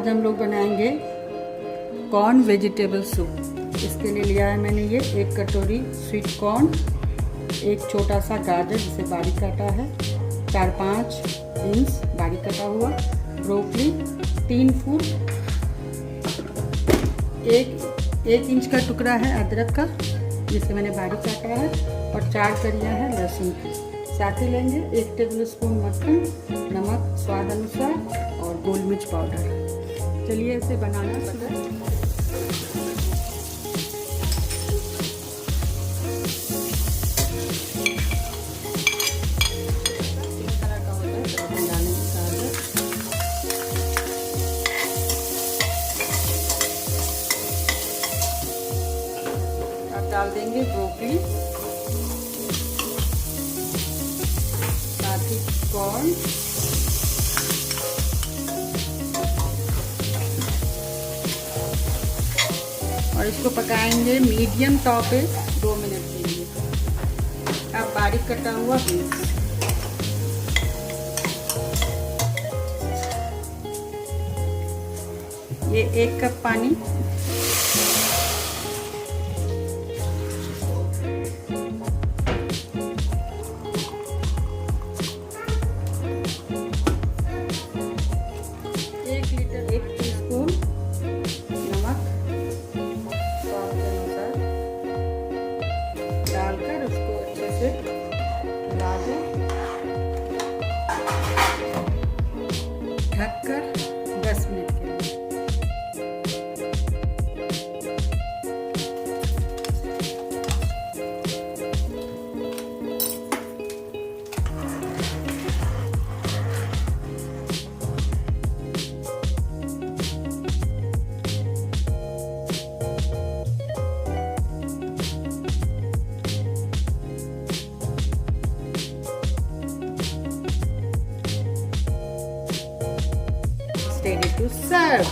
आज हम लोग बनाएंगे कॉर्न वेजिटेबल सूप। इसके लिए लिया है मैंने ये 1 कटोरी स्वीट कॉर्न, एक छोटा सा गाजर जिसे बारीक काटा है, 4-5 इंच बारीक कटा हुआ ब्रोकली, 3 फूल, 1 इंच का टुकड़ा है अदरक का जिसे मैंने बारीक काटा है, और 4 कलियां हैं लहसुन की। साथ ही लेंगे 1 टेबलस्पून मक्खन, नमक स्वाद अनुसार और गोल मिर्च पाउडर। चलिए इसे बनाना शुरू। अब डाल देंगे ब्रोकली, साथ ही कॉर्न, और इसको पकाएंगे मीडियम टॉप पे 2 मिनट के लिए। अब बारीक कटा हुआ बीन्स, ये 1 कप पानी, डालकर उसको अच्छे से मिला दें, ढककर 10 मिनट के लिए। Ready to serve.